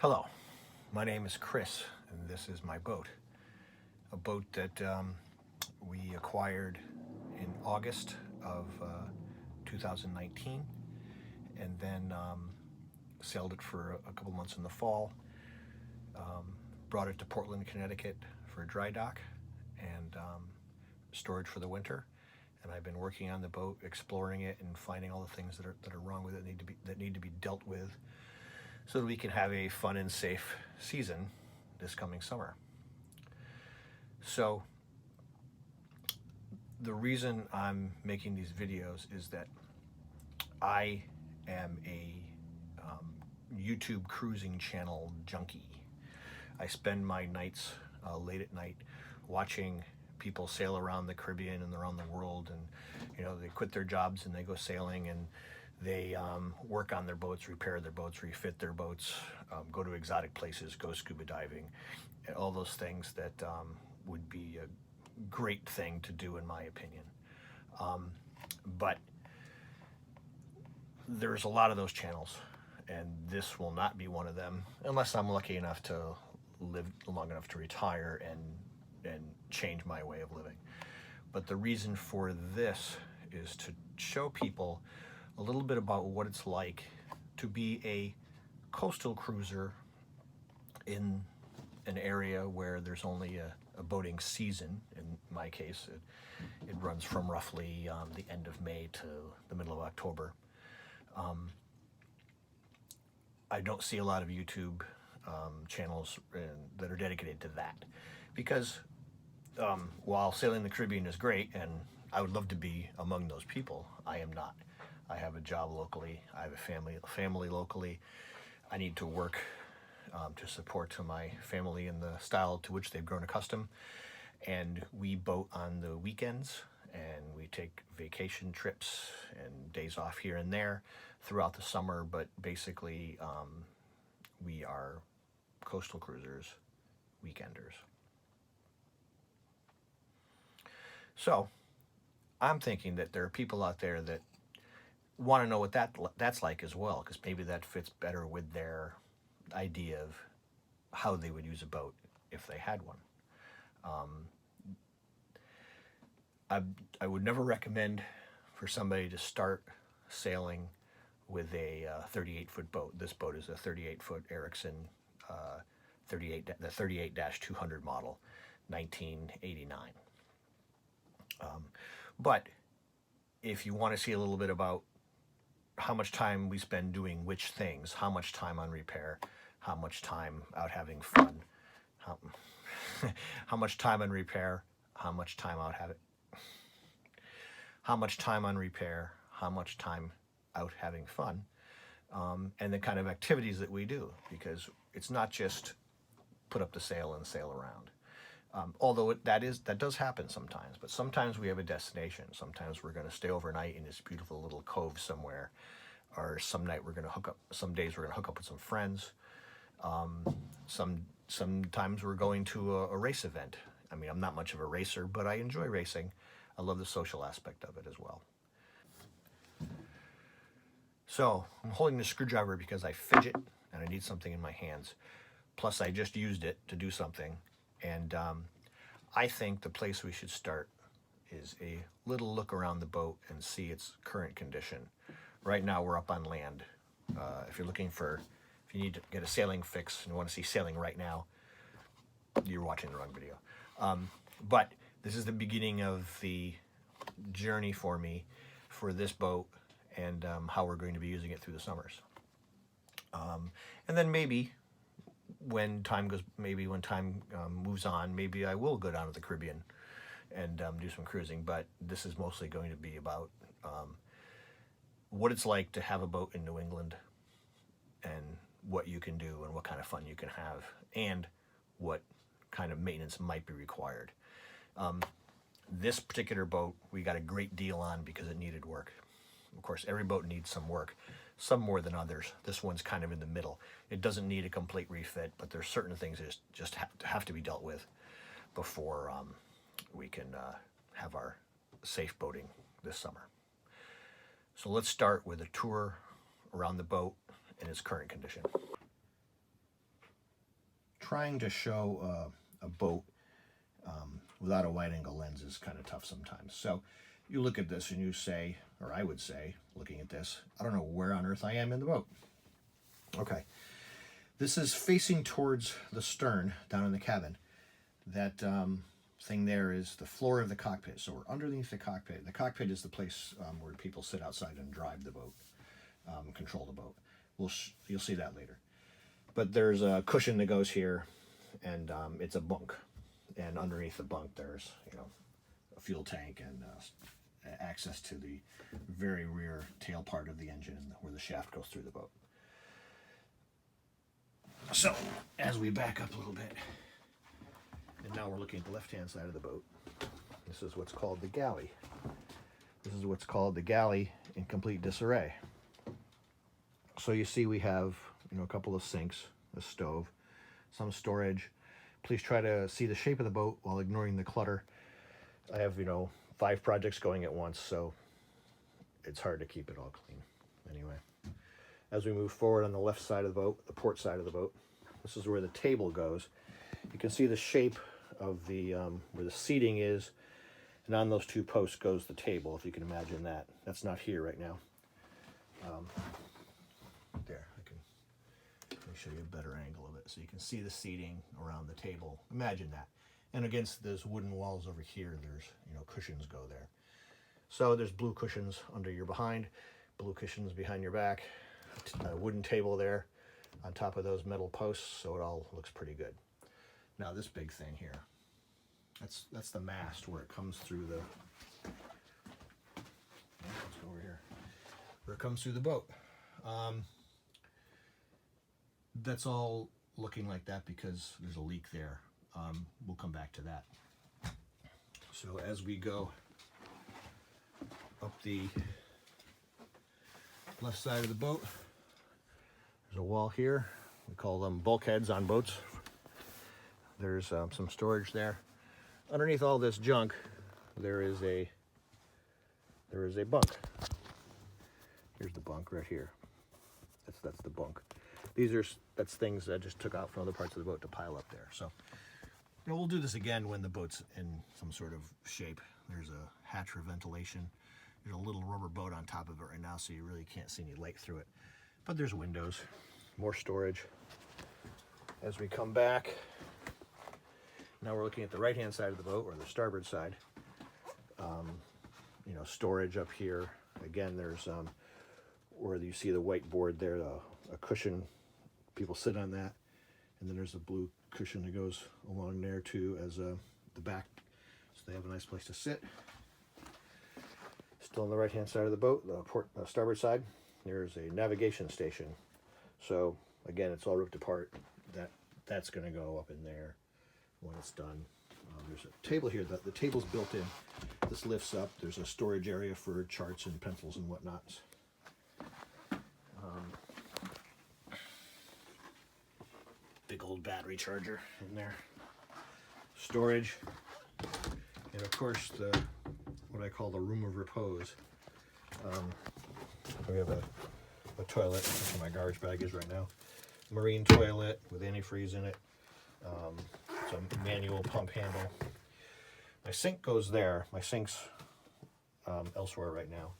Hello, my name is Chris, and this is my boat. A boat that we acquired in August of 2019, and then sailed it for a couple months in the fall. Brought it to Portland, Connecticut for a dry dock and storage for the winter. And I've been working on the boat, exploring it, and finding all the things that are wrong with it that need to be dealt with, so that we can have a fun and safe season this coming summer. So the reason I'm making these videos is that I am a YouTube cruising channel junkie. I spend my nights late at night watching people sail around the Caribbean and around the world, and they quit their jobs and they go sailing, and they work on their boats, repair their boats, refit their boats, go to exotic places, go scuba diving, and all those things that would be a great thing to do, in my opinion. But there's a lot of those channels, and this will not be one of them unless I'm lucky enough to live long enough to retire and change my way of living. But the reason for this is to show people a little bit about what it's like to be a coastal cruiser in an area where there's only a boating season. In my case, it runs from roughly the end of May to the middle of October. I don't see a lot of YouTube channels that are dedicated to that, because while sailing the Caribbean is great, and I would love to be among those people, I am not. I have a job locally. I have a family locally. I need to work to support to my family in the style to which they've grown accustomed. And we boat on the weekends, and we take vacation trips and days off here and there throughout the summer. But basically, we are coastal cruisers, weekenders. So I'm thinking that there are people out there that want to know what that's like as well, because maybe that fits better with their idea of how they would use a boat if they had one. I would never recommend for somebody to start sailing with a 38-foot boat. This boat is a 38-foot Erickson the 38-200 model, 1989. But if you want to see a little bit about how much time we spend doing which things, how much time on repair, how much time out having fun, how much time on repair, how much time out how much time on repair, how much time out having fun, and the kind of activities that we do, because it's not just put up the sail and sail around. Although that does happen sometimes, but sometimes we have a destination. Sometimes we're going to stay overnight in this beautiful little cove somewhere, or some days we're going to hook up with some friends. Sometimes we're going to a race event. I mean, I'm not much of a racer, but I enjoy racing. I love the social aspect of it as well. So I'm holding the screwdriver because I fidget and I need something in my hands. Plus, I just used it to do something. And I think the place we should start is a little look around the boat and see its current condition. Right now we're up on land. If you need to get a sailing fix and want to see sailing right now, you're watching the wrong video. But this is the beginning of the journey for me for this boat, and how we're going to be using it through the summers. And then maybe when time moves on, maybe I will go down to the Caribbean and do some cruising. But this is mostly going to be about what it's like to have a boat in New England, and what you can do and what kind of fun you can have, and what kind of maintenance might be required. This particular boat we got a great deal on because it needed work. Of course, every boat needs some work, some more than others. This one's kind of in the middle. It doesn't need a complete refit, but there's certain things that just have to be dealt with before we can have our safe boating this summer. So let's start with a tour around the boat in its current condition. trying to show a boat without a wide-angle lens is kind of tough sometimes. So you look at this and you say, or I would say, looking at this, I don't know where on earth I am in the boat. Okay, this is facing towards the stern down in the cabin. That thing there is the floor of the cockpit. So we're underneath the cockpit. The cockpit is the place where people sit outside and drive the boat, control the boat. You'll see that later. But there's a cushion that goes here, and it's a bunk. And underneath the bunk, there's a fuel tank and access to the very rear tail part of the engine where the shaft goes through the boat. So as we back up a little bit, and now we're looking at the left-hand side of the boat. This is what's called the galley. This is what's called the galley in complete disarray. So you see we have a couple of sinks, a stove, some storage. Please try to see the shape of the boat while ignoring the clutter. I have 5 projects going at once, so it's hard to keep it all clean. Anyway, as we move forward on the left side of the boat, the port side of the boat, this is where the table goes. You can see the shape of the where the seating is, and on those 2 posts goes the table, if you can imagine that. That's not here right now. There, let me show you a better angle of it so you can see the seating around the table. Imagine that. And against those wooden walls over here, there's cushions go there. So there's blue cushions under your behind, blue cushions behind your back, a wooden table there on top of those metal posts, so it all looks pretty good. Now this big thing here, that's the mast where it comes through the. Let's go over here. Where it comes through the boat. That's all looking like that because there's a leak there. We'll come back to that. So as we go up the left side of the boat, there's a wall here. We call them bulkheads on boats. There's some storage there. Underneath all this junk, there is a bunk. Here's the bunk right here. That's the bunk. That's things I just took out from other parts of the boat to pile up there. So we'll do this again when the boat's in some sort of shape. There's a hatch for ventilation. There's a little rubber boat on top of it right now, so you really can't see any light through it. But there's windows, more storage. As we come back, now we're looking at the right-hand side of the boat, or the starboard side. Storage up here. Again, there's where you see the white board there, a cushion. People sit on that, and then there's a blue cushion that goes along there too as the back, so they have a nice place to sit. Still on the right-hand side of the boat, the starboard side, there's a navigation station. So again, it's all ripped apart. That's going to go up in there when it's done. There's a table here. The table's built in. This lifts up. There's a storage area for charts and pencils and whatnot. Big old battery charger in there. Storage. And of course, what I call the room of repose. We have a toilet. That's where my garbage bag is right now. Marine toilet with antifreeze in it. Some manual pump handle. My sink goes there. My sink's elsewhere right now,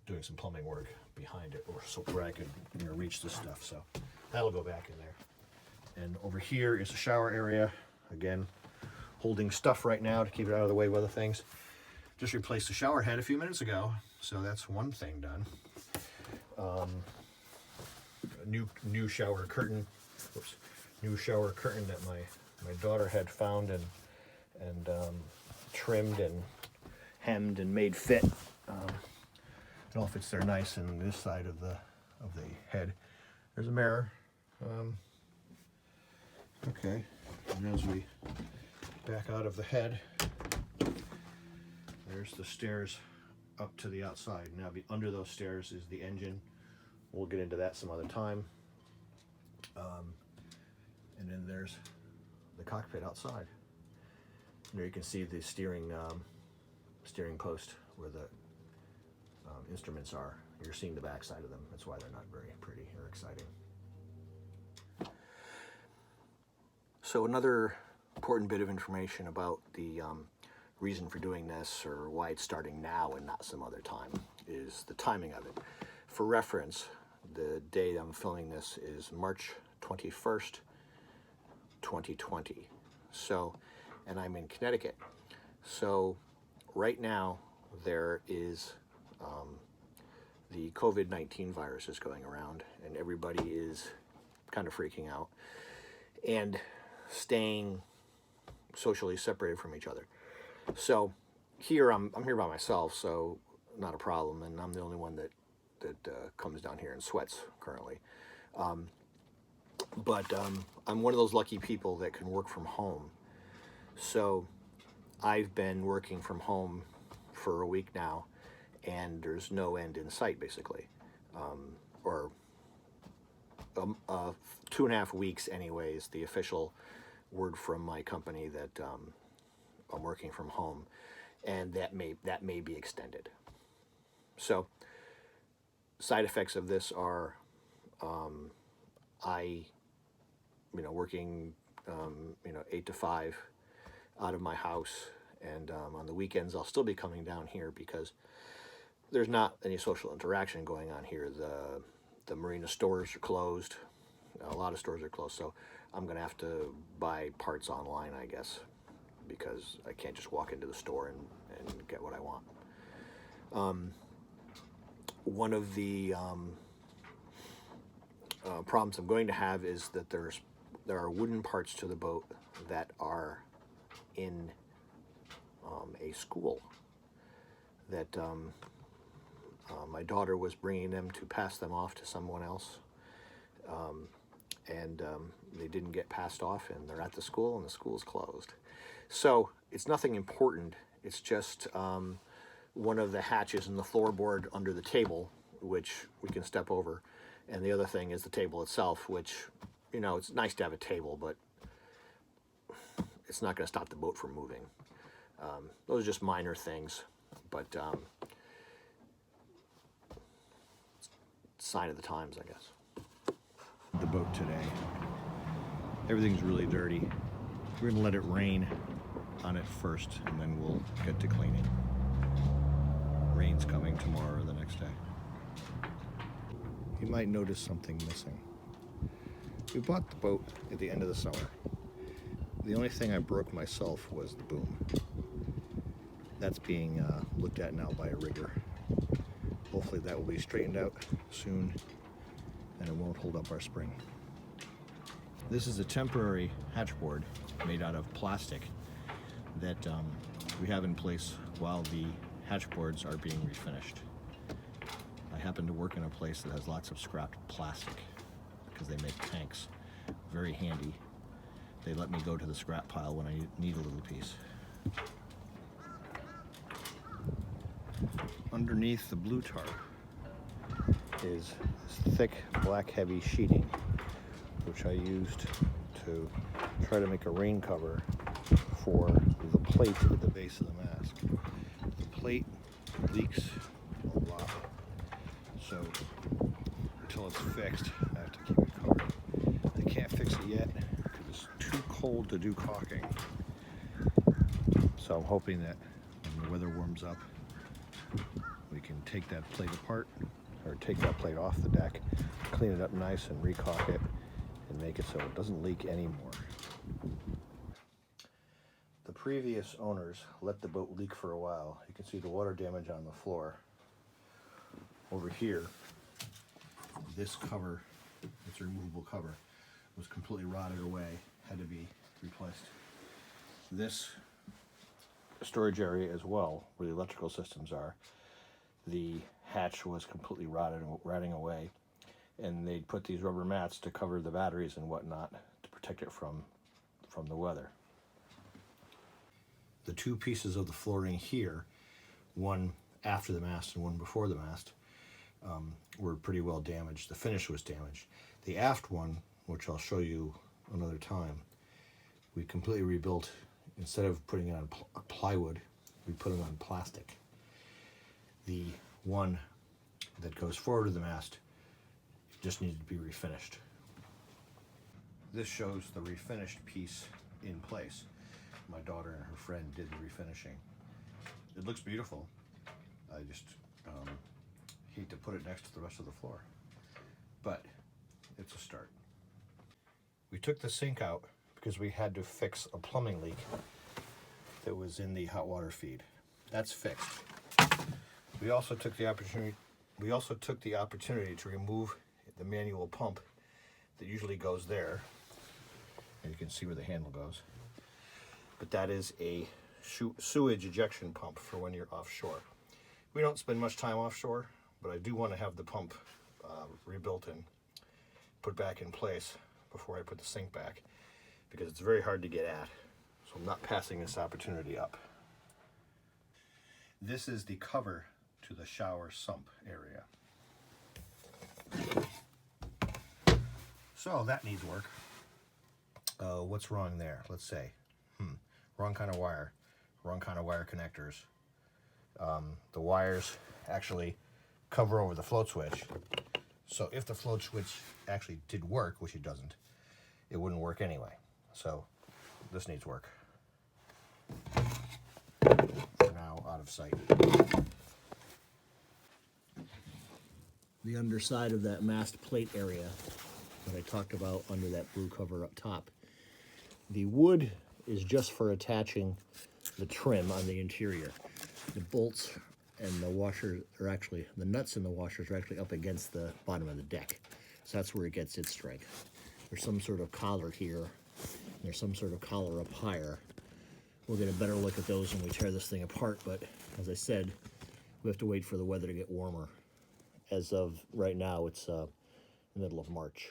doing some plumbing work behind it, or so where I could reach this stuff. So that'll go back in there. And over here is the shower area. Again, holding stuff right now to keep it out of the way of other things. Just replaced the shower head a few minutes ago, so that's one thing done. New shower curtain. Whoops. New shower curtain that my daughter had found and trimmed and hemmed and made fit. It all fits there nice. And this side of the head, there's a mirror. Okay, and as we back out of the head, there's the stairs up to the outside. Now, under those stairs is the engine. We'll get into that some other time. And then there's the cockpit outside. There you can see the steering post where the instruments are. You're seeing the back side of them. That's why they're not very pretty or exciting. So another important bit of information about the reason for doing this, or why it's starting now and not some other time, is the timing of it. For reference, the day I'm filming this is March 21st, 2020. So, and I'm in Connecticut. So right now there is the COVID-19 virus is going around, and everybody is kind of freaking out and staying socially separated from each other. So here I'm here by myself, so not a problem, and I'm the only one that comes down here and sweats currently. But I'm one of those lucky people that can work from home. So I've been working from home for a week now, and there's no end in sight, basically. Or 2.5 weeks anyways, the official word from my company that I'm working from home, and that may be extended. So side effects of this are working 8 to 5 out of my house, and on the weekends I'll still be coming down here because there's not any social interaction going on here. The marina stores are closed. A lot of stores are closed, so I'm gonna have to buy parts online, I guess, because I can't just walk into the store and get what I want. One of the problems I'm going to have is that there are wooden parts to the boat that are in a school that my daughter was bringing them to pass them off to someone else, and they didn't get passed off, and they're at the school, and the school's closed. So it's nothing important. It's just one of the hatches in the floorboard under the table, which we can step over, and the other thing is the table itself, which, it's nice to have a table, but it's not going to stop the boat from moving. Those are just minor things, but sign of the times, I guess. The boat today, everything's really dirty. We're gonna let it rain on it first, and then we'll get to cleaning. Rain's coming tomorrow or the next day. You might notice something missing. We bought the boat at the end of the summer. The only thing I broke myself was the boom. That's being looked at now by a rigger. Hopefully that will be straightened out soon, and it won't hold up our spring. This is a temporary hatchboard made out of plastic that we have in place while the hatchboards are being refinished. I happen to work in a place that has lots of scrapped plastic because they make tanks. Very handy. They let me go to the scrap pile when I need a little piece. Underneath the blue tarp is this thick black heavy sheeting, which I used to try to make a rain cover for the plate at the base of the mast. The plate leaks a lot, so until it's fixed, I have to keep it covered. I can't fix it yet because it's too cold to do caulking. So I'm hoping that when the weather warms up, we can take that plate apart, or take that plate off the deck, clean it up nice and recaulk it, and make it so it doesn't leak anymore. The previous owners let the boat leak for a while. You can see the water damage on the floor. Over here, this cover, it's a removable cover, was completely rotted away, had to be replaced. This storage area as well, where the electrical systems are, the hatch was completely rotting away, and they'd put these rubber mats to cover the batteries and whatnot to protect it from the weather. The two pieces of the flooring here, one after the mast and one before the mast, were pretty well damaged. The finish was damaged. The aft one, which I'll show you another time, we completely rebuilt. Instead of putting it on plywood, we put it on plastic. The one that goes forward of the mast just needed to be refinished. This shows the refinished piece in place. My daughter and her friend did the refinishing. It looks beautiful. I just hate to put it next to the rest of the floor, but it's a start. We took the sink out because we had to fix a plumbing leak that was in the hot water feed. That's fixed. We also took the opportunity to remove the manual pump that usually goes there. And you can see where the handle goes. But that is a sewage ejection pump for when you're offshore. We don't spend much time offshore, but I do want to have the pump rebuilt and put back in place before I put the sink back, because it's very hard to get at. So I'm not passing this opportunity up. This is the cover to the shower sump area. So that needs work. What's wrong there? Let's say. Wrong kind of wire. Wrong kind of wire connectors. The wires actually cover over the float switch. So if the float switch actually did work, which it doesn't, it wouldn't work anyway. So this needs work. For now, out of sight. The underside of that mast plate area that I talked about under that blue cover up top. The wood is just for attaching the trim on the interior. The bolts and the washers are actually, the nuts in the washers are actually up against the bottom of the deck. So that's where it gets its strength. There's some sort of collar here. There's some sort of collar up higher. We'll get a better look at those when we tear this thing apart, but as I said, we have to wait for the weather to get warmer. As of right now, it's the middle of March.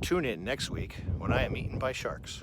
Tune in next week when I am eaten by sharks.